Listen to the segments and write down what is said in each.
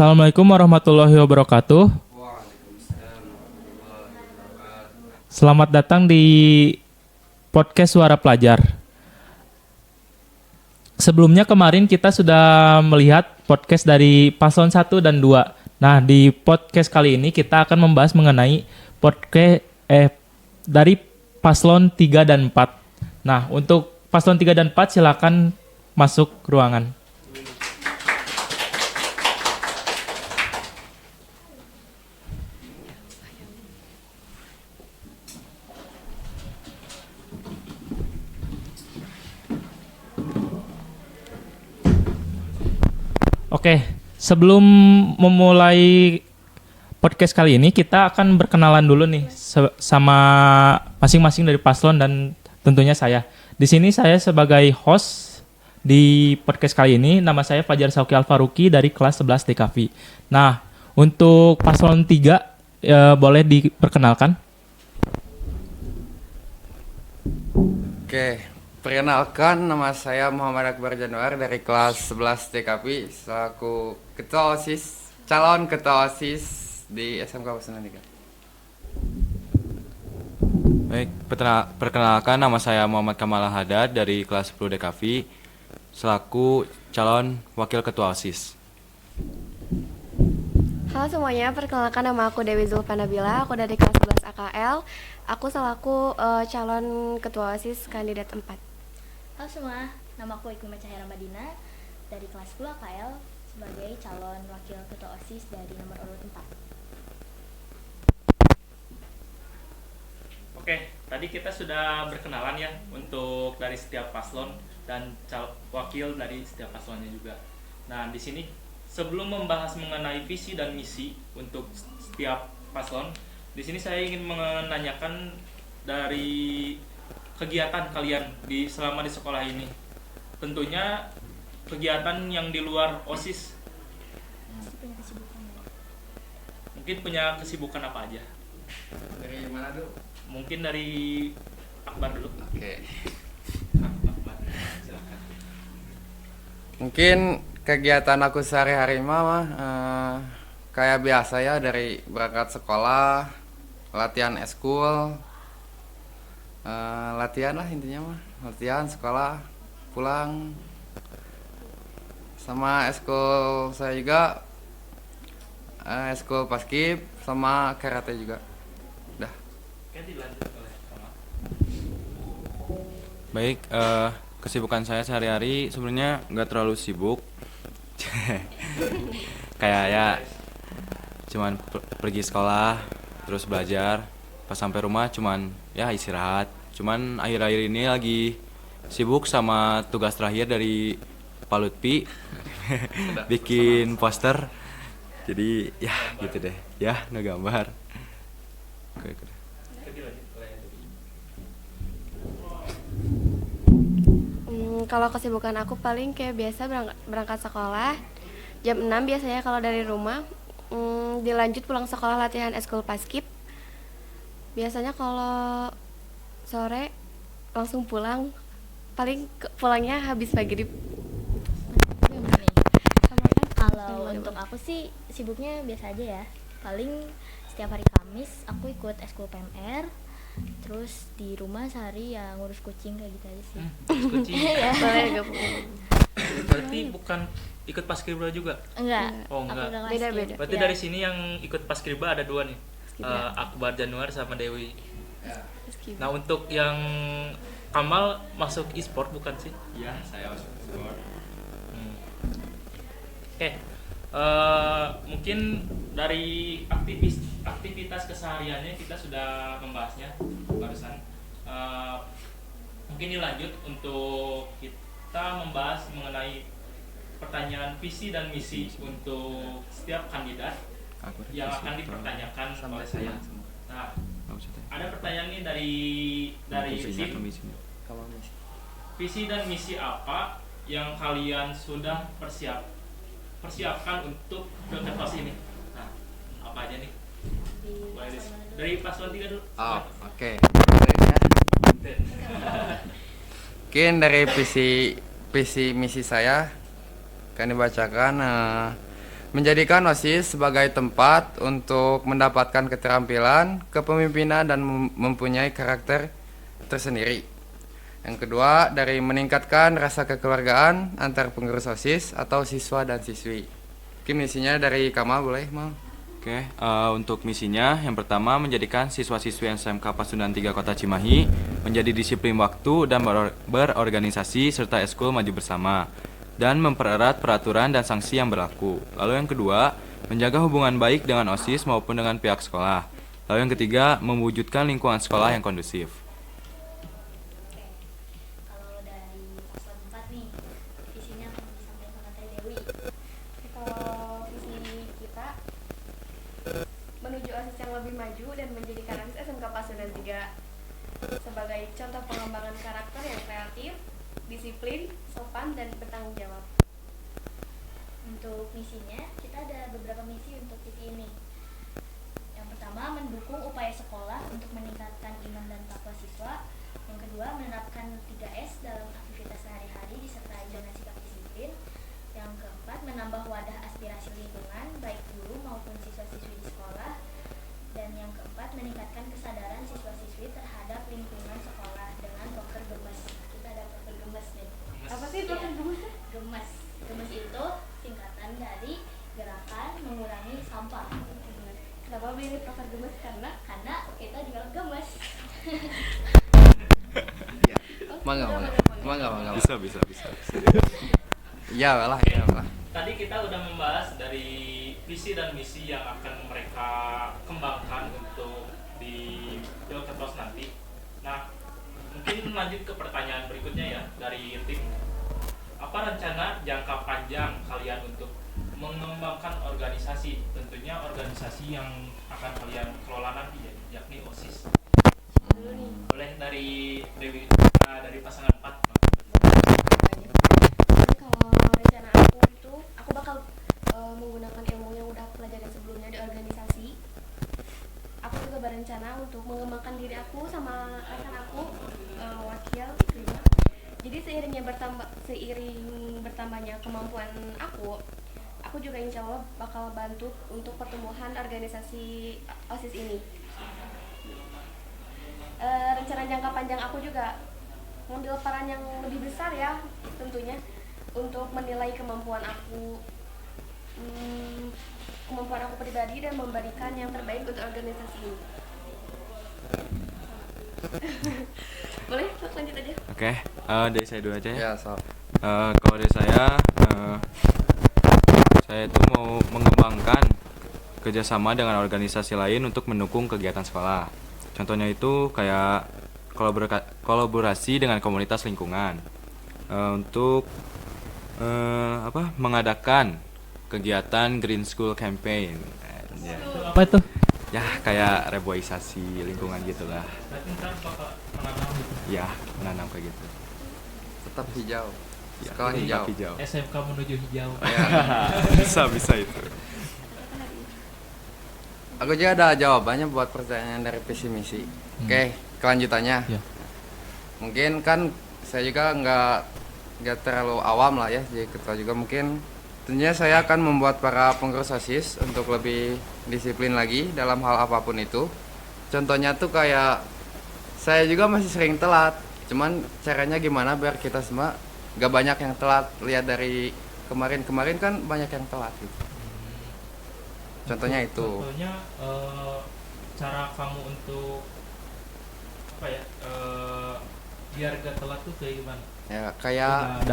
Assalamualaikum warahmatullahi wabarakatuh. Selamat datang di podcast Suara Pelajar. Sebelumnya kemarin kita sudah melihat podcast dari paslon 1 dan 2. Nah, di podcast kali ini kita akan membahas mengenai podcast dari paslon 3 dan 4. Nah, untuk paslon 3 dan 4 silakan masuk ruangan. Oke, sebelum memulai podcast kali ini kita akan berkenalan dulu nih sama masing-masing dari paslon dan tentunya saya. Di sini saya sebagai host di podcast kali ini, nama saya Fajar Sauki Alfaruki dari kelas 11 DKV. Nah, untuk paslon 3 boleh diperkenalkan? Oke, perkenalkan nama saya Muhammad Akbar Januar dari kelas 11 TKP selaku ketua OSIS, calon ketua OSIS di SMK Pasundan 3. Baik, perkenalkan nama saya Muhammad Kamal Hadad dari kelas 10 DKV selaku calon wakil ketua OSIS. Halo semuanya, perkenalkan nama aku Dewi Zulfanabila, aku dari kelas 11 AKL. Aku selaku calon ketua OSIS kandidat 4. Halo semua, nama aku Iqmah Cahaya Ramadina dari kelas 10 AKL sebagai calon wakil ketua OSIS dari nomor urut 4. Oke, tadi kita sudah berkenalan ya untuk dari setiap paslon dan wakil dari setiap paslonnya juga. Nah, di sini sebelum membahas mengenai visi dan misi untuk setiap paslon, di sini saya ingin menanyakan dari kegiatan kalian selama di sekolah ini. Tentunya kegiatan yang di luar OSIS. Mungkin punya kesibukan apa aja? Dari mana dulu? Mungkin dari Akbar dulu. Oke. Akbar, silakan. Mungkin kegiatan aku sehari-hari mah kayak biasa ya, dari berangkat sekolah, latihan eskul, latihan lah intinya mah, latihan sekolah, pulang, sama eskul saya juga eskul paskib sama karate juga. Dah. Baik, kesibukan saya sehari-hari sebenarnya nggak terlalu sibuk. Kayak ya cuman pergi sekolah terus belajar, pas sampai rumah cuman ya istirahat. Cuman akhir-akhir ini lagi sibuk sama tugas terakhir dari Pak Lutfi bikin poster. Jadi ya gitu deh, ya ngegambar. Oke. Kalau kesibukan aku paling kayak biasa berangkat sekolah jam 6 biasanya kalau dari rumah. Dilanjut pulang sekolah latihan eskul paskib. Biasanya kalau sore langsung pulang, paling pulangnya habis maghrib. Kalau untuk aku sih sibuknya biasa aja ya. Paling setiap hari Kamis aku ikut eskul PMR. Terus di rumah sehari ya ngurus kucing kayak gitu aja sih. Kucing. Ya. Berarti bukan ikut Paskibra juga? Enggak. Oh, enggak. Aku udah Beda-beda. Berarti Ya. dari sini yang ikut Paskibra ada 2 nih. Akbar Januar sama Dewi. Nah, untuk yang Kamal masuk e-sport bukan sih? Iya, saya masuk e-sport. Oke. Mungkin dari aktivitas kesehariannya kita sudah membahasnya barusan. Mungkin dilanjut untuk kita membahas mengenai pertanyaan visi dan misi untuk setiap kandidat yang akan dipertanyakan oleh saya. Nah, ada pertanyaan nih dari tim. Visi dan misi apa yang kalian sudah persiapkan untuk ketos ini? Nah, apa aja nih? Dari paslon 3 dulu. Oh, oke. Mungkin dari visi misi saya akan dibacakan. menjadikan OSIS sebagai tempat untuk mendapatkan keterampilan, kepemimpinan, dan mempunyai karakter tersendiri. Yang kedua, dari meningkatkan rasa kekeluargaan antar pengurus OSIS atau siswa dan siswi. Mungkin misinya dari Kamal boleh, Mal? Oke, untuk misinya yang pertama menjadikan siswa-siswi SMK Pasundan 3 Kota Cimahi menjadi disiplin waktu dan berorganisasi serta eskul maju bersama dan mempererat peraturan dan sanksi yang berlaku. Lalu yang kedua, menjaga hubungan baik dengan OSIS maupun dengan pihak sekolah. Lalu yang ketiga, mewujudkan lingkungan sekolah yang kondusif. Oke, kalau dari paslon 4 nih, visinya yang disampaikan oleh Teh Dewi. Kalau visi kita menuju OSIS yang lebih maju dan menjadikan OSIS SMK Pasundan 3 sebagai contoh pengembangan karakter yang kreatif, disiplin, sopan, dan bertanggung jawab. Untuk misinya, kita ada beberapa misi untuk visi ini. Yang pertama, mendukung upaya sekolah untuk meningkatkan iman dan takwa siswa. Yang kedua, menerapkan 3S dalam aktivitas sehari-hari disertai dengan sikap disiplin. Yang keempat, menambah wadah aspirasi lingkungan, baik guru maupun siswa-siswi di sekolah. Dan yang keempat, meningkatkan kesadaran siswa-siswi terhadap lingkungan sekolah dengan proker gemes. Kita ada proker gemes nih. Apa sih itu? Iya, gemes. Gemes itu singkatan dari gerakan mengurangi sampah. Kenapa pilih proker gemes? Karena Kita juga gemes. Mangga. Bisa. Iya lah. Tadi kita udah membahas dari visi dan misi yang akan mereka kembangkan untuk di Pilketros nanti. Nah, mungkin lanjut ke pertanyaan berikutnya ya dari tim. Apa rencana jangka panjang kalian untuk mengembangkan organisasi? Tentunya organisasi yang akan kalian kelola nanti ya, yakni OSIS. dulu nih. Boleh dari Dewi, dari pasangan 4. Jadi kalau rencana aku itu, aku bakal menggunakan ilmu yang udah aku pelajarin sebelumnya di organisasi. Aku juga berencana untuk mengembangkan diri aku sama rekan aku, wakil Ikrimah. Jadi seiring bertambahnya kemampuan aku juga insya Allah bakal bantu untuk pertumbuhan organisasi OSIS ini. Rencana jangka panjang aku juga ngambil peran yang lebih besar ya tentunya untuk menilai kemampuan aku pribadi dan memberikan yang terbaik untuk organisasi ini. Boleh lanjut aja. Oke, dari saya dulu aja ya. Ya, so. Kalau dari saya itu mau mengembangkan kerjasama dengan organisasi lain untuk mendukung kegiatan sekolah. Contohnya itu kayak kolaborasi dengan komunitas lingkungan untuk mengadakan kegiatan Green School Campaign. Apa itu? Ya kayak reboisasi lingkungan gitulah. Berarti ntar bakal menanam gitu. Ya menanam kayak gitu. Tetap hijau. Ya, Sekolah hijau. hijau. SMK menuju hijau. bisa itu. Aku juga ada jawabannya buat pertanyaan dari visi misi. Oke, kelanjutannya. Ya. Mungkin kan saya juga nggak terlalu awam lah ya, jadi ketua juga mungkin. Tentunya saya akan membuat para pengurus OSIS untuk lebih disiplin lagi dalam hal apapun itu. Contohnya tuh kayak saya juga masih sering telat. Cuman caranya gimana biar kita semua nggak banyak yang telat. Lihat dari kemarin kan banyak yang telat gitu. Contohnya itu. Contohnya cara kamu untuk apa ya? Biar gak telat tuh kayak gimana? Ya kayak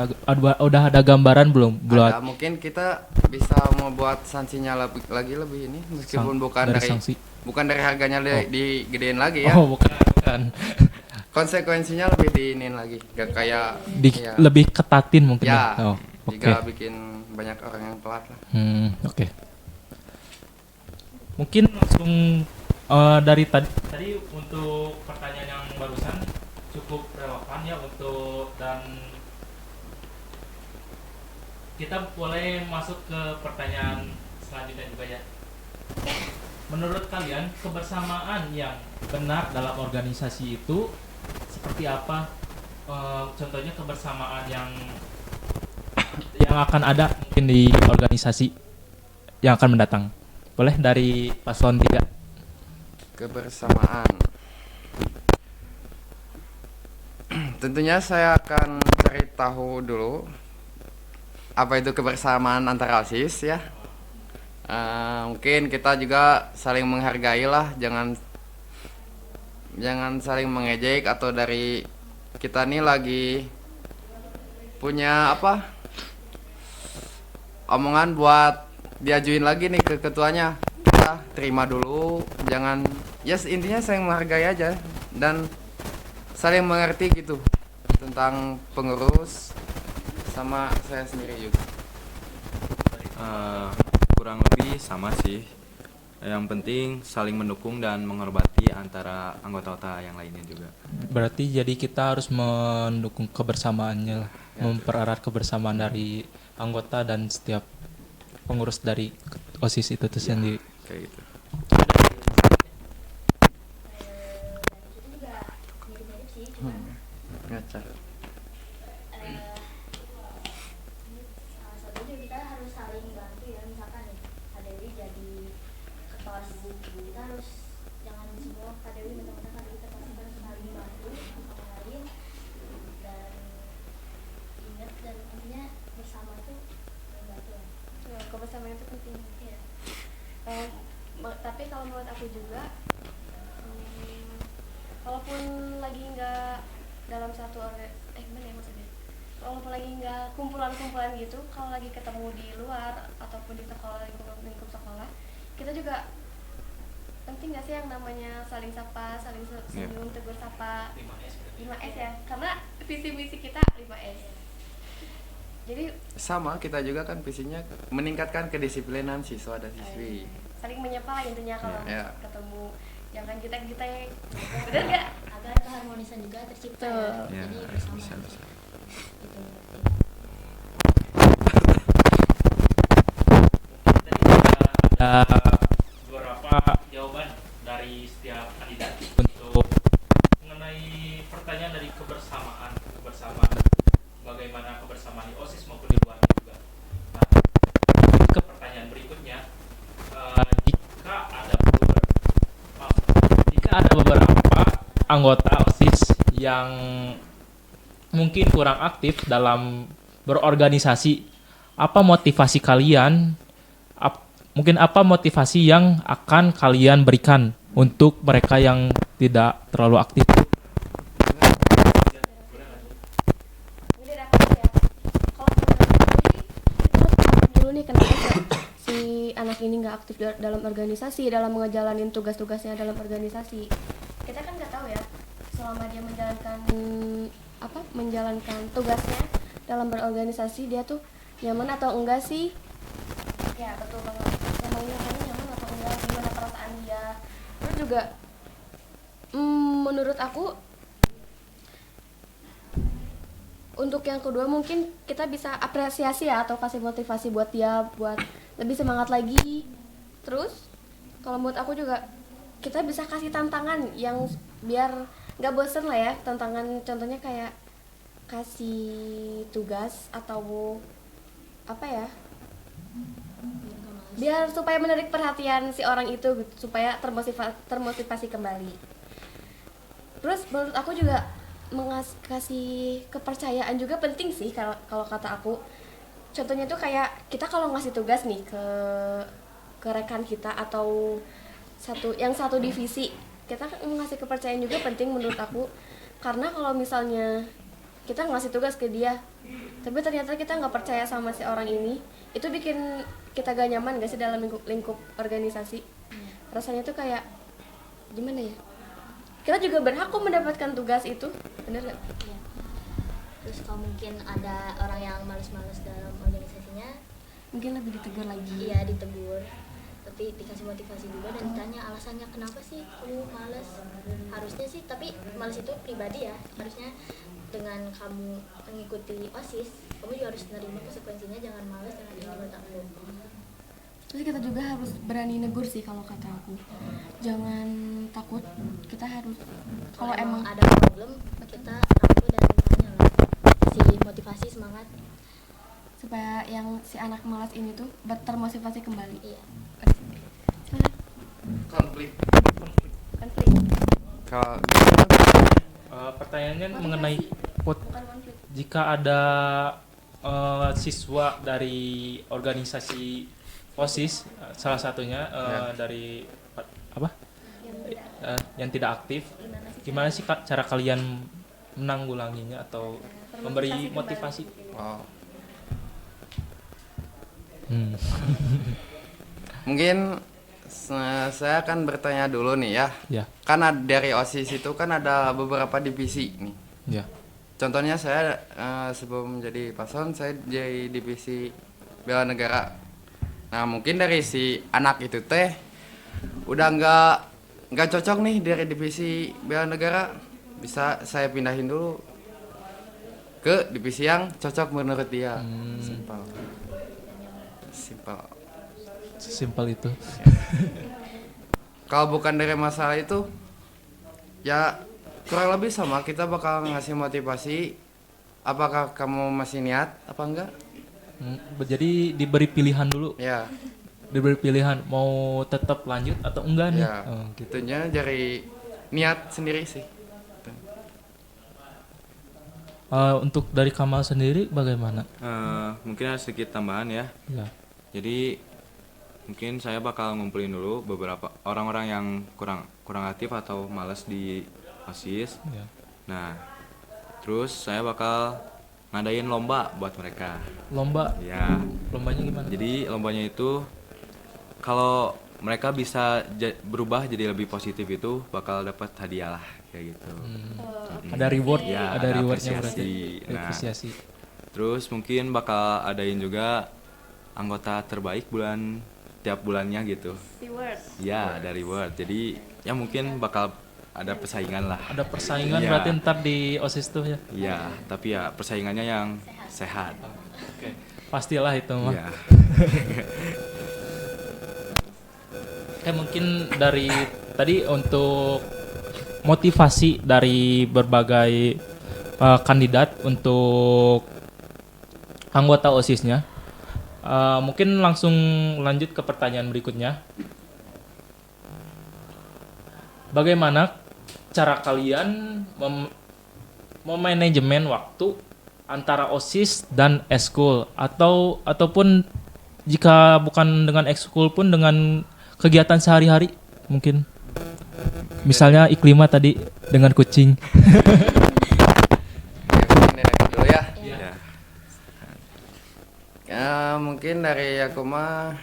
Udah ada gambaran belum? ada, mungkin kita bisa membuat sanksinya lagi lebih ini meskipun bukan dari harganya digedein lagi ya. Oh, bukan. Konsekuensinya lebih diinin lagi. Gak kayak ya, Lebih ketatin mungkin ya. Oh, jika bikin banyak orang yang telat lah. Oke. Mungkin langsung dari tadi untuk pertanyaan yang barusan cukup relevan ya dan kita boleh masuk ke pertanyaan selanjutnya juga ya. Menurut kalian kebersamaan yang benar dalam organisasi itu seperti apa? Contohnya kebersamaan yang akan ada mungkin di organisasi yang akan mendatang. Boleh dari paslon 3. Kebersamaan. Tentunya saya akan cari tahu dulu apa itu kebersamaan antara OSIS ya. Mungkin kita juga saling menghargai lah, jangan saling mengejek, atau dari kita nih lagi punya omongan buat diajuin lagi nih ke ketuanya, kita terima dulu, jangan, intinya saling menghargai aja dan saling mengerti gitu tentang pengurus sama saya sendiri juga. Kurang lebih sama sih. Yang penting saling mendukung dan menghormati antara anggota-anggota yang lainnya juga. Berarti jadi kita harus mendukung kebersamaannya lah, mempererat kebersamaan dari anggota dan setiap pengurus dari OSIS itu sendiri. Kayak gitu. Itu juga mirip-mirip sih, cuman Ngacar. salah satunya juga kita harus saling bantu ya. Misalkan nih Kak Dewi jadi ketua OSIS, kita harus jangan semua Kak Dewi mentang-mentang Kak Dewi ketua OSIS, harus saling bantu sama lain dan ingat, dan intinya bersama tuh membantu ya. Ya, kebersamaan itu penting. Iya. Tapi kalau menurut aku juga, walaupun lagi nggak dalam satu gimana ya maksudnya, walaupun lagi nggak kumpulan-kumpulan gitu, kalau lagi ketemu di luar ataupun di sekolah, lingkup sekolah, kita juga penting nggak sih yang namanya saling sapa, saling senyum, tegur sapa, 5S ya, karena visi misi kita 5S. Jadi Sama, kita juga kan visinya meningkatkan kedisiplinan siswa dan siswi. saling menyapa lah intinya kalau Ya. ketemu, jangan kita bener nggak? Agar keharmonisan juga tercipta Betul. ya. Ya, Jadi bersama bisa. gitu. Ada beberapa jawaban dari setiap kandidat untuk mengenai pertanyaan dari kebersamaan bagaimana kebersamaan di OSIS maupun di luar juga. Nah, ke pertanyaan berikutnya, Jika ada beberapa anggota OSIS yang mungkin kurang aktif dalam berorganisasi, apa motivasi kalian? Mungkin apa motivasi yang akan kalian berikan untuk mereka yang tidak terlalu aktif? Ini dari aku ya. Kalau menurut aku sih, kita harus paham dulu nih kenapa si anak ini nggak aktif dalam organisasi, dalam ngejalanin tugas-tugasnya dalam organisasi. Kita kan nggak tahu ya selama dia menjalankan tugasnya dalam berorganisasi, dia tuh nyaman atau enggak sih? Ya betul banget. Emangnya nyaman atau enggak? Gimana perasaan dia? Terus juga menurut aku, untuk yang kedua mungkin kita bisa apresiasi ya, atau kasih motivasi buat dia buat lebih semangat lagi. Terus kalau menurut aku juga kita bisa kasih tantangan yang biar nggak bosen lah ya. Tantangan contohnya kayak kasih tugas atau apa ya, biar supaya menarik perhatian si orang itu gitu, supaya termotivasi kembali. Terus menurut aku juga kasih kepercayaan juga penting sih kalau kata aku. Contohnya tuh kayak kita kalau ngasih tugas nih ke rekan kita atau satu divisi, kita ngasih kepercayaan juga penting menurut aku. Karena kalau misalnya kita ngasih tugas ke dia tapi ternyata kita nggak percaya sama si orang ini, itu bikin kita gak nyaman gak sih dalam lingkup organisasi. Rasanya tuh kayak gimana ya, kita juga berhak kok mendapatkan tugas itu, bener gak? Iya. Terus kalau mungkin ada orang yang males-males dalam organisasinya, Mungkin lebih ditegur lagi. iya ditegur, tapi dikasih motivasi juga dan ditanya alasannya kenapa sih kamu males. Harusnya sih, tapi males itu pribadi ya, harusnya dengan kamu mengikuti OSIS, kamu juga harus menerima konsekuensinya. Jangan males, jangan ini menurut aku. Terus kita juga harus berani negur sih kalau kata aku. Jangan takut, kita harus kalau emang ada problem, kita rangkul dan tanya lah, kasih motivasi, semangat. supaya yang si anak malas ini tuh termotivasi kembali. Iya. Silakan. Konflik. Konflik. Kalau Pertanyaannya Motivasi. mengenai Bukan konflik. jika ada siswa dari organisasi OSIS, salah satunya Ya. dari apa? Yang tidak aktif, gimana sih Kak, cara kalian menanggulanginya atau memberi motivasi? oh, Hmm. mungkin saya akan bertanya dulu nih ya. Ya, Kan dari OSIS itu kan ada beberapa divisi nih. ya. Contohnya saya sebelum jadi paslon saya jadi divisi bela negara. Nah mungkin dari si anak itu teh udah nggak cocok nih dari divisi bela negara, bisa saya pindahin dulu ke divisi yang cocok menurut dia. Simpel. Sesimpel itu. Kalau bukan dari masalah itu, ya kurang lebih sama, kita bakal ngasih motivasi. Apakah kamu masih niat apa enggak? Jadi diberi pilihan dulu, Ya, diberi pilihan mau tetap lanjut atau enggak nih. ya. Oh, gitu. Itunya dari niat sendiri sih. Untuk dari Kamal sendiri bagaimana? Mungkin ada sedikit tambahan ya. Ya. Jadi mungkin saya bakal ngumpulin dulu beberapa orang-orang yang kurang aktif atau malas di OSIS. Ya. Nah, terus saya bakal ngadain lomba buat mereka. Lomba, Ya, lombanya gimana? jadi lombanya itu kalau mereka bisa berubah jadi lebih positif itu bakal dapat hadiah lah kayak gitu. Ada reward, Ya, ada ada rewardnya apresiasi. berarti. Nah. Apresiasi. Terus mungkin bakal adain juga anggota terbaik tiap bulannya gitu. Reward. Ya, ada reward. Jadi ya mungkin bakal ada persaingan lah. Ada persaingan Iya. berarti ntar di OSIS tuh ya. Iya, tapi ya persaingannya yang sehat. Oke. Pastilah itu mah. Iya. Mungkin dari tadi untuk motivasi dari berbagai kandidat untuk anggota OSIS-nya. Mungkin langsung lanjut ke pertanyaan berikutnya. Bagaimana cara kalian memanajemen waktu antara OSIS dan eskul ataupun jika bukan dengan ekskul pun dengan kegiatan sehari-hari mungkin. Misalnya Iklima tadi dengan kucing. Mungkin dari aku dulu ya. Ya. Mungkin dari aku mah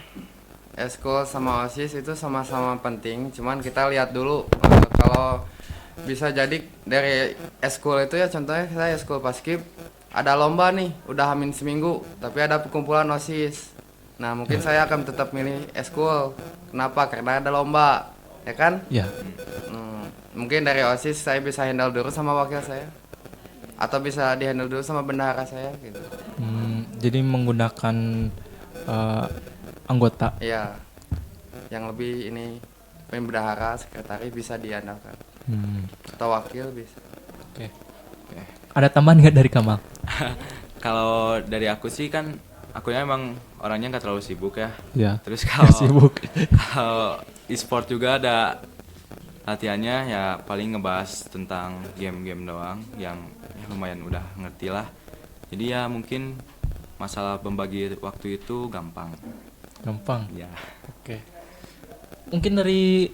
eskul sama OSIS itu sama-sama penting, cuman kita lihat dulu kalau bisa jadi dari eskul itu ya, contohnya saya eskul paskib ada lomba nih udah hamin seminggu tapi ada perkumpulan OSIS. Nah mungkin saya akan tetap milih eskul. Kenapa? Karena ada lomba, ya kan? Ya. Mungkin dari OSIS saya bisa handle dulu sama wakil saya, atau bisa dihandle dulu sama bendahara saya gitu. Jadi menggunakan anggota. Iya, yang lebih ini bendahara, sekretaris bisa diandalkan, atau wakil bisa. Oke. Ada tambahan nggak dari Kamal? Kalau dari aku sih kan akunya emang orangnya nggak terlalu sibuk ya. Ya. Terus kalau Sibuk. kalau e-sport juga ada latihannya ya paling ngebahas tentang game-game doang yang ya lumayan udah ngerti lah. Jadi ya mungkin masalah membagi waktu itu gampang. Gampang. Ya. Oke. Mungkin dari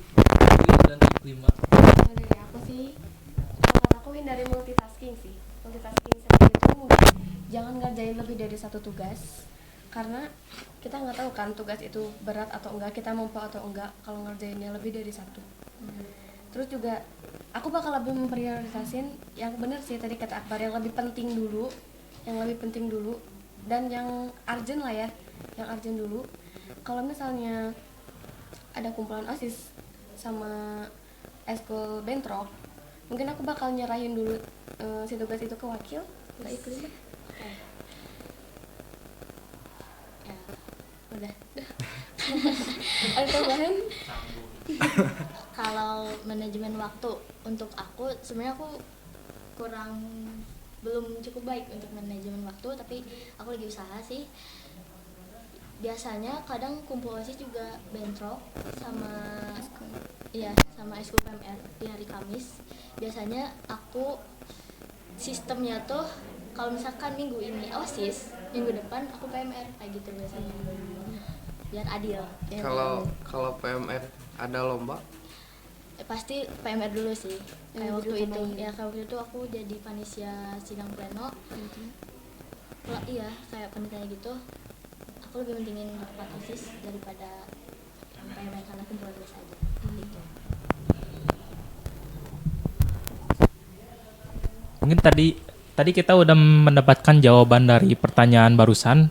dan Iklima. Dari aku sih, kalau aku hindari multitasking sih. Multitasking saya itu jangan ngerjain lebih dari satu tugas, karena kita nggak tahu kan tugas itu berat atau enggak, kita mampu atau enggak kalau ngerjainnya lebih dari satu. Terus juga aku bakal lebih memprioritaskan yang benar sih tadi kata Akbar, yang lebih penting dulu, dan yang urgent lah ya, yang urgent dulu. Kalau misalnya ada kumpulan OSIS sama eskul bentrok, mungkin aku bakal nyerahin dulu si tugas itu ke wakil, nggak Iklima. Ya, udah. Ada tambahan? Kalau manajemen waktu untuk aku sebenarnya aku kurang belum cukup baik untuk manajemen waktu, tapi aku lagi usaha sih. Biasanya kadang kumpul OSIS juga bentrok sama sama eskul PMR di hari Kamis. Biasanya aku sistemnya tuh kalau misalkan minggu ini OSIS, minggu depan aku PMR kayak gitu biasanya. Biar adil. Kalau PMR ada lomba? Pasti PMR dulu sih. Kayak waktu itu kayak waktu itu aku jadi panitia sidang pleno. Iya, kayak panitianya gitu. Aku lebih pentingin rapat OSIS daripada PMR karena kumpulan biasa aja. Gitu. Mungkin tadi kita udah mendapatkan jawaban dari pertanyaan barusan.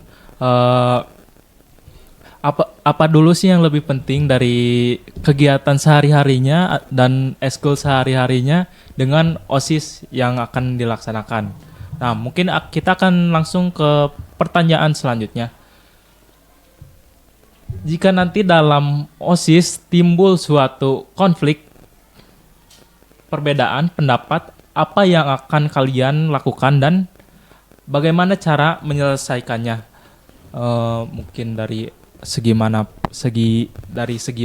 Apa dulu sih yang lebih penting dari kegiatan sehari-harinya dan eskul sehari-harinya dengan OSIS yang akan dilaksanakan? Nah, mungkin kita akan langsung ke pertanyaan selanjutnya. Jika nanti dalam OSIS timbul suatu konflik, perbedaan pendapat, apa yang akan kalian lakukan dan bagaimana cara menyelesaikannya? Mungkin dari segi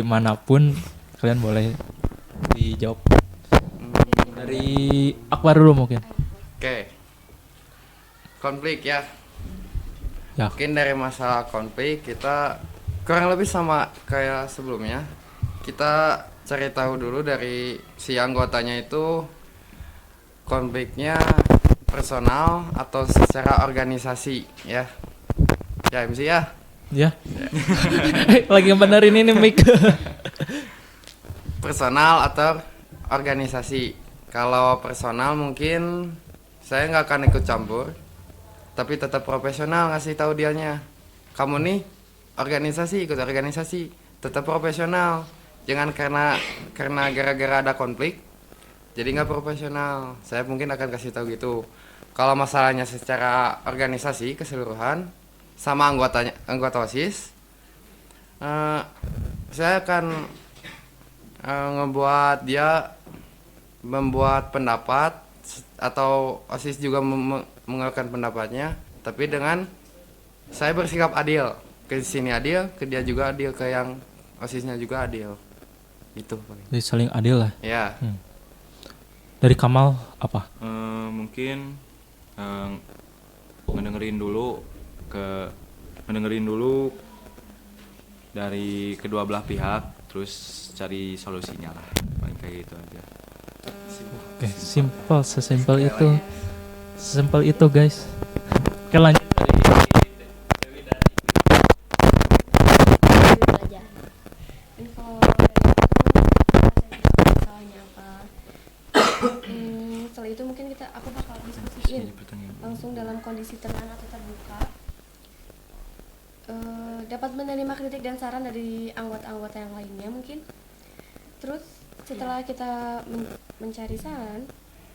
manapun kalian boleh dijawab. Dari Akbar dulu mungkin. Oke. Konflik ya. Ya. Mungkin dari masalah konflik kita kurang lebih sama kayak sebelumnya. Kita cari tahu dulu dari si anggotanya itu konfliknya personal atau secara organisasi ya. Ya MC ya. Ya. Lagi benerin ini mic. Personal atau organisasi. Kalau personal mungkin saya nggak akan ikut campur, tapi tetap profesional ngasih tahu dianya. Kamu nih organisasi, ikut organisasi, tetap profesional. Jangan karena gara-gara ada konflik jadi nggak profesional. Saya mungkin akan kasih tahu gitu. Kalau masalahnya secara organisasi keseluruhan sama anggota OSIS, saya akan membuat pendapat atau OSIS juga mengeluarkan pendapatnya, tapi dengan saya bersikap adil. Ke sini adil, ke dia juga adil, ke yang OSISnya juga adil. Itu paling. Jadi saling adil lah. Ya. Dari Kamal apa? Mungkin ngedengerin dulu dari kedua belah pihak, terus cari solusinya lah, paling kayak gitu aja. Oke, simple, sesimpel itu guys. Oke, lanjut. Setelah itu mungkin aku bakal diskusiin langsung dalam kondisi tenang atau terbuka. Dapat menerima kritik dan saran dari anggota-anggota yang lainnya mungkin. Terus setelah kita mencari saran,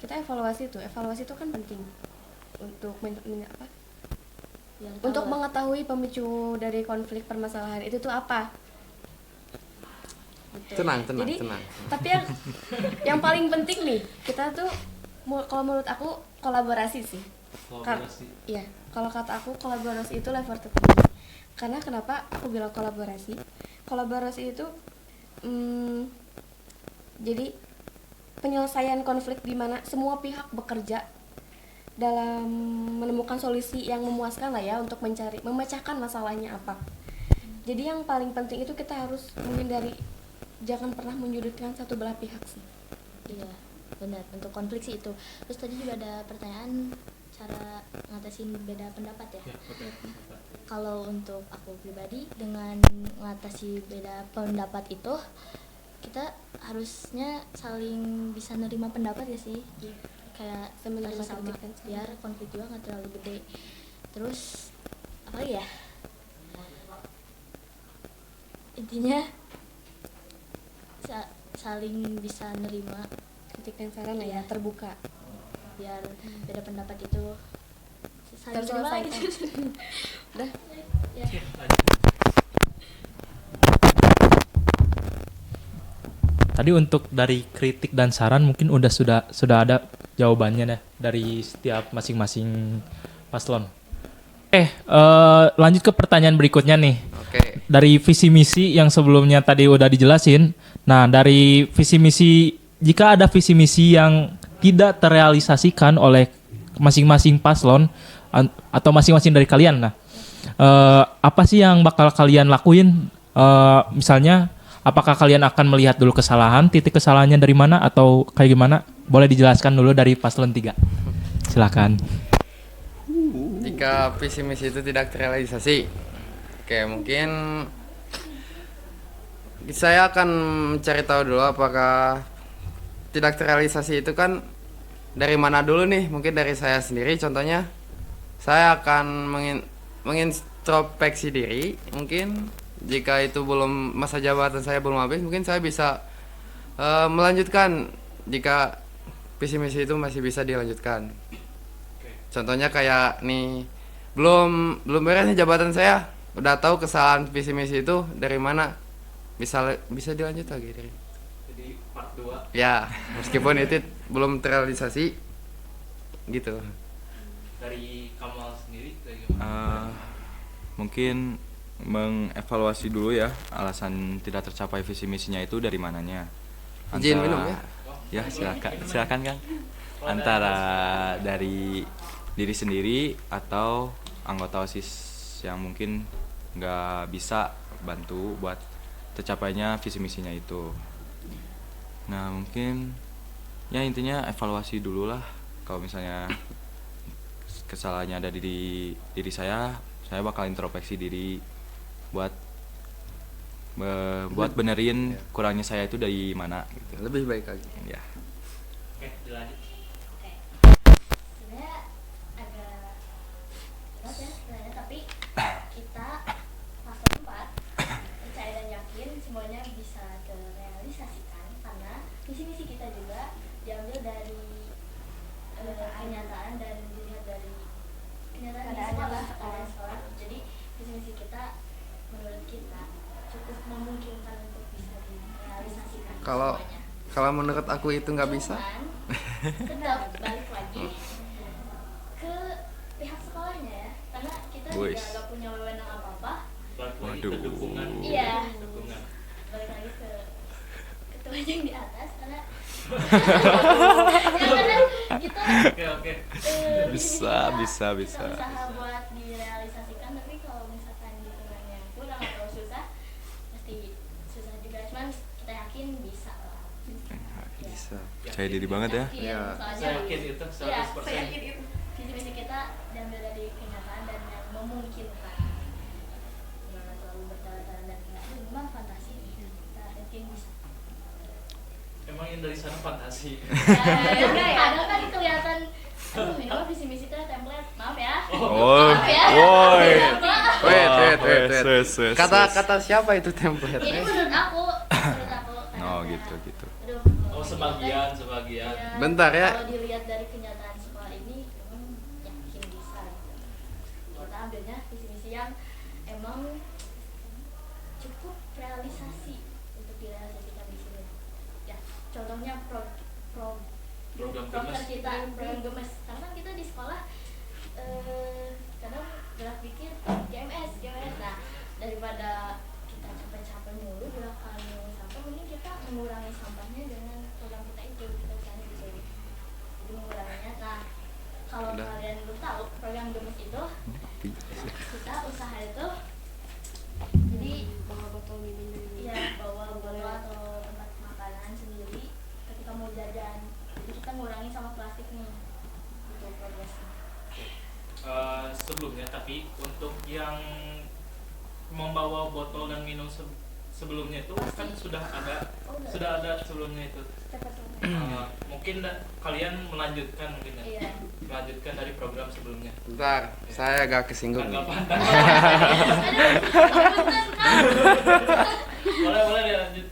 kita evaluasi itu kan penting untuk untuk mengetahui pemicu dari konflik permasalahan itu tuh apa. Betul. Tenang. Jadi, tapi yang paling penting nih, kita tuh kalau menurut aku kolaborasi sih. Iya, kalau kata aku kolaborasi itu level tertinggi. Karena kenapa aku bilang kolaborasi? Kolaborasi itu jadi penyelesaian konflik di mana semua pihak bekerja dalam menemukan solusi yang memuaskan lah ya untuk memecahkan masalahnya apa. Jadi yang paling penting itu kita harus menghindari, jangan pernah menyudutkan satu belah pihak sih. Iya, benar, untuk konflik sih itu. Terus tadi juga ada pertanyaan cara ngatasin beda pendapat ya. Kalau untuk aku pribadi, dengan mengatasi beda pendapat itu kita harusnya saling bisa nerima pendapat ya sih. Kayak Menerima sama kritik dan saran. biar konflik juga nggak terlalu gede. Terus apa lagi ya, intinya saling bisa nerima Kritik dan saran lah ya, terbuka. biar beda pendapat itu saling terima Terselesaikan. gitu. Udah. Ya. Tadi untuk dari kritik dan saran mungkin sudah ada jawabannya deh dari setiap masing-masing paslon. Lanjut ke pertanyaan berikutnya nih. Oke. Dari visi misi yang sebelumnya tadi udah dijelasin. Nah, dari visi misi, jika ada visi misi yang tidak terrealisasikan oleh masing-masing paslon atau masing-masing dari kalian, nah, apa sih yang bakal kalian lakuin? Misalnya, apakah kalian akan melihat dulu kesalahan, titik kesalahannya dari mana atau kayak gimana? Boleh dijelaskan dulu dari paslon 3. Silakan. Jika visi misi itu tidak terrealisasi, oke, mungkin saya akan mencari tahu dulu apakah tidak terrealisasi itu kan dari mana dulu nih. Mungkin dari saya sendiri, contohnya saya akan mengintrospeksi diri. Mungkin jika itu belum, masa jabatan saya belum habis, mungkin saya bisa melanjutkan jika visi misi itu masih bisa dilanjutkan. Contohnya kayak nih, belum beres nih jabatan saya, udah tahu kesalahan visi misi itu dari mana, bisa dilanjut lagi dari. Jadi part 2. Ya, meskipun itu belum terrealisasi gitu. Dari Kamal sendiri kayak gimana? Mungkin mengevaluasi dulu ya alasan tidak tercapai visi misinya itu dari mananya. Izin minum ya. Ya, silakan Kang. Antara dari diri sendiri atau anggota OSIS yang mungkin nggak bisa bantu buat tercapainya visi misinya itu. Nah, mungkin ya intinya evaluasi dulu lah. Kalau misalnya kesalahannya ada di diri saya bakal introspeksi diri buat benerin kurangnya saya itu dari mana gitu. Lebih baik lagi. Ya. Oke, dilanjut. Sebenarnya agak berat ya sebenarnya, tapi kita paslon 4 percaya dan yakin semuanya bisa terrealisasikan karena visi misi kita juga diambil dari kenyataan dan dilihat dari kenyataan di sekolah, keadaan sekolah. Jadi visi misi kita menurut kita cukup memungkinkan untuk bisa direalisasikan Kalau semuanya. menurut aku itu nggak bisa. Cuman, tetap balik lagi ke pihak sekolahnya ya, karena kita juga Boys. nggak punya wewenang apa-apa. Balik lagi ke Waduh. dukungan. Iya. Dukungan. Balik lagi ke ketua yang di atas karena ya karena kita Oke. Bisa. kita usaha buat direalisasikan, tapi kalau misalkan dukungannya kurang atau susah pasti susah juga, cuman kita yakin bisa lah. Bisa. Percaya diri banget ya. Yakin, Ya. soalnya Saya yakin itu ya, 100%. saya yakin itu visi-visi kita diambil dari kenyataan dan yang memungkinkan, jangan terlalu bertele-tele dan kayak ini mah fantasi, kita yakin bisa. Emang yang dari sana fantasi. Kadang kan kelihatan, aduh ini mah visi misi kita template, maaf ya. Oh, Maaf ya. woi. Wait. Kata siapa itu template? Ini menurut aku. Oh, kadang gitu. aduh, Oh, sebagian. iya, Bentar ya. Kalau dilihat dari kenyataan sekolah ini, emang yakin bisa. Gitu. Kita ambilnya visi misi yang emang cukup realisasi untuk direalisasikan di sini. Ya, contohnya Program proker gemes. kita, program gemes. Karena kan kita di sekolah kadang gerak pikir GMS. Nah, daripada kita capek-capek mulu gerakan sampah, mending kita mengurangi sampahnya dengan program kita itu. Kita misalnya bisa jadi menguranginya. Nah, kalau Udah. kalian belum tahu program gemes itu, kita usaha itu jadi Bawa botol minum dulu. iya, bawa botol atau tempat makanan sendiri ketika mau jajan. Jadi kita ngurangi sama plastik nih. Itu progresnya. Sebelumnya, tapi untuk yang membawa botol dan minum sebelumnya itu kan sudah ada sebelumnya itu. Mungkin kalian melanjutkan mungkin ya. Iya. Melanjutkan dari program sebelumnya. Bentar, saya agak kesinggung. Kan nggak nih. pandang. Boleh dilanjut.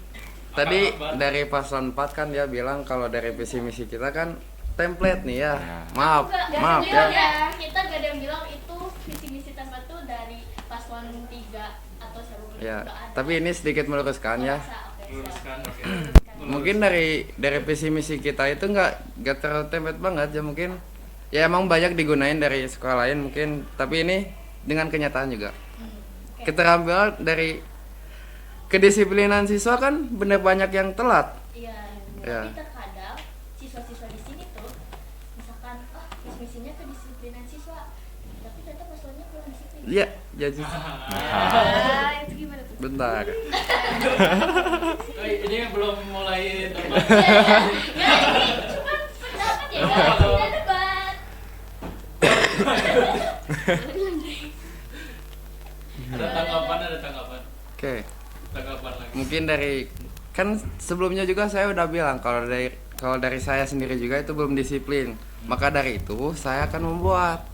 Tadi Apa? dari paslon 4 kan dia bilang kalau dari visi misi kita kan template nih ya. Ya. Maaf Nggak ya. kita gak ada yang bilang itu visi misi tempat tuh dari paslon 3 atau siapa pun Ya, nggak ada. tapi ini sedikit meluruskan ya. Masa, oke, siap. Luruskan, oke. Luruskan. mungkin dari visi misi kita itu nggak terlalu template banget ya, mungkin ya emang banyak digunain dari sekolah lain mungkin, tapi ini dengan kenyataan juga. Keterampilan dari kedisiplinan siswa kan bener banyak yang telat. Iya, Ya. tapi terkadang siswa-siswa di sini tuh misalkan misinya kedisiplinan siswa, tapi ternyata paslonnya kurang disiplin. Iya, jadi Itu gimana tuh? bentar. Ini belum mulai debat. Ya, ini cuma pendapat ya guys, tidak debat. Ada tanggapan. Oke. Tanggapan lagi. Mungkin dari kan sebelumnya juga saya udah bilang kalau dari saya sendiri juga itu belum disiplin. Maka dari itu saya akan membuat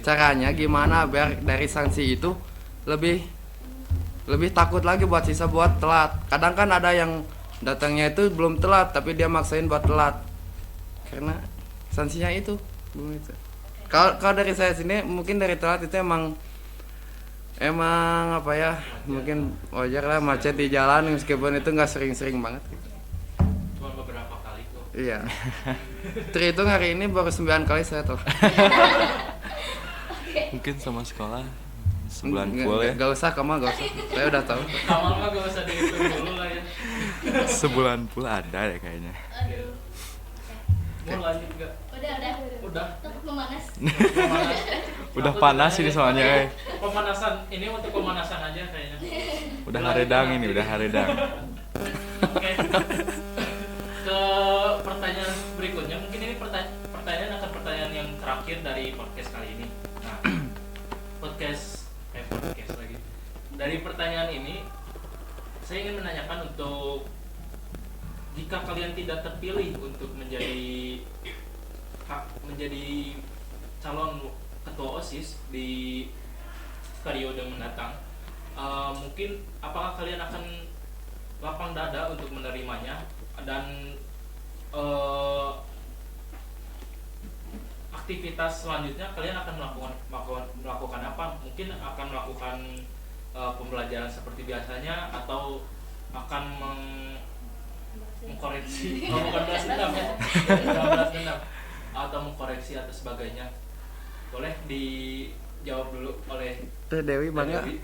caranya gimana biar dari sanksi itu lebih takut lagi buat siswa buat telat. Kadang kan ada yang datangnya itu belum telat tapi dia maksain buat telat karena sanksinya itu belum itu. Kalau dari saya sini mungkin dari telat itu emang apa ya, mungkin wajar lah macet di jalan meskipun itu nggak sering-sering banget. Cuma beberapa kali kok. Iya. Terhitung hari ini baru 9 kali saya telat. Mungkin sama sekolah sebulan full ya. Gak usah kamu, gak usah. Saya udah tahu. Kamal mah gak usah dihitung dulu lah ya. Sebulan full ada ya kayaknya. Aduh. Mau lanjut gak? Udah. Takut memanas. Udah panas ini soalnya. Pemanasan, ini untuk pemanasan aja kayaknya. Udah haredang ini, udah haredang. Oke. Ke pertanyaan berikutnya, mungkin ini pertanyaan akan pertanyaan yang terakhir dari podcast kali ini. Nah, podcast lagi. Dari pertanyaan ini, saya ingin menanyakan untuk jika kalian tidak terpilih untuk menjadi calon ketua OSIS di periode mendatang, mungkin apakah kalian akan lapang dada untuk menerimanya dan aktivitas selanjutnya kalian akan melakukan apa? Mungkin akan melakukan pembelajaran seperti biasanya atau akan mengkoreksi bukan balas dendam ya, balas dendam atau mengkoreksi atau sebagainya. Boleh dijawab dulu oleh Teh Dewi bangga. Dewi.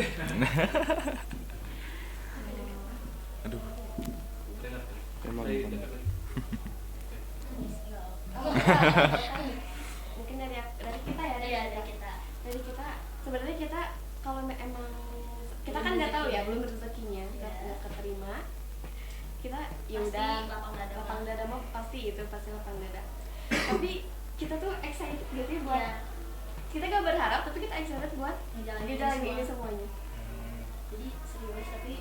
Aduh. Dengar. Emang Dari- bangga. dengar. Mungkin dari kita ya. Iya, dari kita. Dari kita sebenarnya kita kalau emang kita kan nggak tahu ya, belum rezekinya nggak keterima, kita ya Pasti udah lapang dada. mah pasti lapang dada. Tapi kita tuh excited gitu ya buat, Iya. kita gak berharap tapi kita excited buat Ngejalanin ngejalanin ini semua. semuanya. Jadi serius, tapi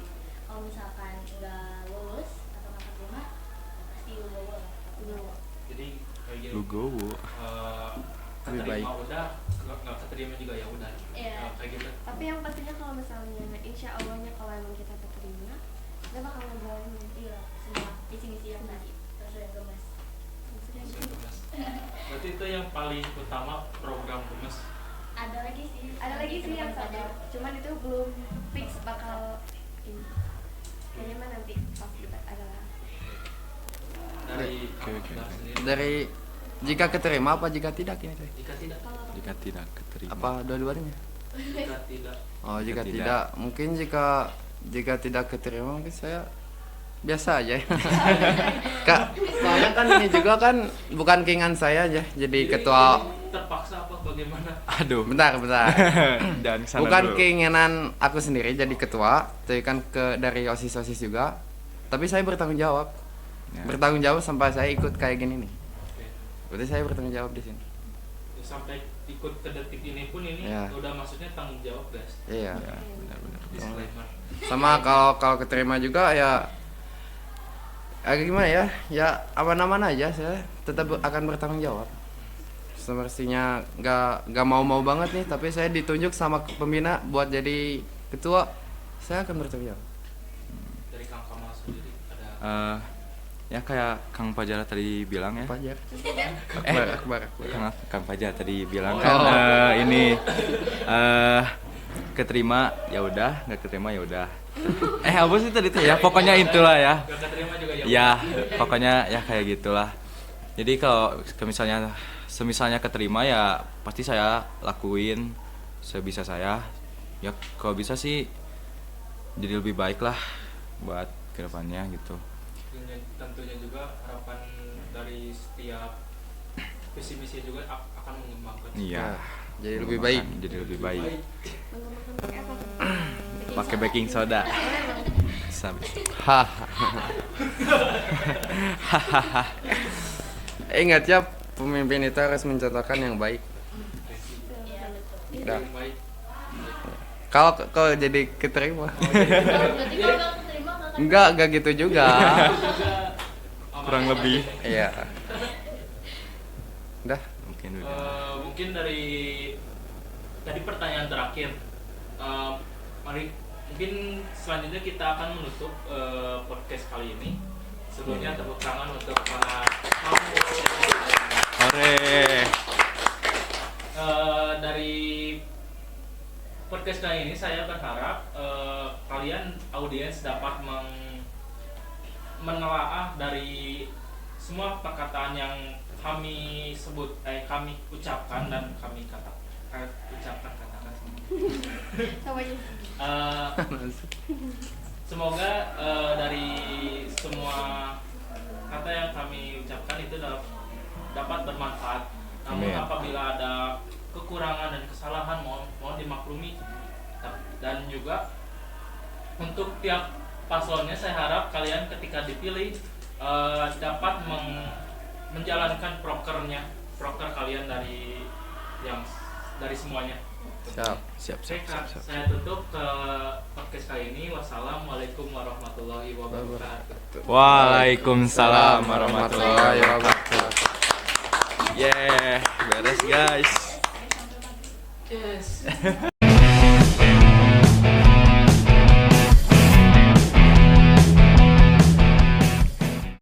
kalau misalkan nggak lulus atau nggak keterima pasti legowo lah. Jadi kayak gitu. Lugowo. Lebih baik. Keterima udah, nggak keterima juga ya udah. Iya. Kayak gitu. Tapi yang pastinya kalau misalnya insya Allahnya kalau emang kita keterima, kita bakal ngejalanin. Iya, semua visi-misi yang tadi terus yang gemes. Berarti itu yang paling utama program gemes. Ada lagi sih Yang satu, cuman itu belum fix bakal ini. Kayaknya mah nanti pas kita adalah Dari Oke. Abdullah sendiri. Dari jika keterima apa jika tidak ini teh? Jika tidak, Jika tidak keterima. Apa dua-duanya? jika tidak, Oh, jika Jika tidak, mungkin jika tidak keterima mungkin saya biasa aja. Kak, soalnya kan ini juga kan bukan keinginan saya aja jadi ketua. terpaksa apa bagaimana? Aduh. Bentar. Dan sana Bukan dulu. keinginan aku sendiri jadi ketua, tapi kan dari OSIS juga. Tapi saya bertanggung jawab. Ya. Bertanggung jawab sampai saya ikut kayak gini nih. Oke. Berarti saya bertanggung jawab di sini. Sampai ikut ke detik ini pun ini Ya. udah maksudnya tanggung jawab guys. Iya. Ya, benar-benar. Disclaimer. Sama kalau keterima juga ya agak gimana ya? Ya aman-aman aja, saya tetap akan bertanggung jawab. Semestinya nggak mau banget nih, tapi saya ditunjuk sama pembina buat jadi ketua, saya akan bertanggung jawab. Dari Kang Kamal sendiri ada Ya kayak Kang Fajar tadi bilang ya. Fajar. Akbar. Kang Fajar tadi bilang Oh. kan ini keterima ya udah, nggak keterima ya udah. Apa sih tadi tuh ya? Pokoknya itulah ya. gak keterima juga ya Ya pokoknya ya kayak gitulah. Jadi kalau semisalnya keterima ya pasti saya lakuin sebisa saya. Ya kalau bisa sih jadi lebih baik lah buat kedepannya gitu. Tentunya juga harapan dari setiap visi misi juga akan mengembangkan. Iya. Jadi lebih baik. Jadi lebih baik. Mengembangkan apa? Pakai baking soda. Ingat ya, pemimpin itu harus mencontohkan yang baik. Udah. Baik. Kalau jadi keterima. Berarti kalau nggak keterima nggak akan Enggak gitu juga. Kurang lebih. Iya. Udah. Mungkin udah. Mungkin dari tadi pertanyaan terakhir. Mari mungkin selanjutnya kita akan menutup podcast kali ini. Sebelumnya tepuk tangan untuk para tamu. Hore. Dari podcast kali ini saya berharap kalian audiens dapat menelaah dari semua perkataan yang kami sebut, kami ucapkan dan kami ucapkan katakan Semuanya. Semoga dari semua kata yang kami ucapkan itu dapat bermanfaat. Namun Amin. apabila ada kekurangan dan kesalahan mohon dimaklumi. Dan juga untuk tiap paslonnya saya harap kalian ketika dipilih dapat menjalankan proker kalian dari semuanya. Siap. Saya tutup ke podcast kali ini. Wassalamualaikum warahmatullahi wabarakatuh. Waalaikumsalam warahmatullahi wabarakatuh. Beres guys. Yes.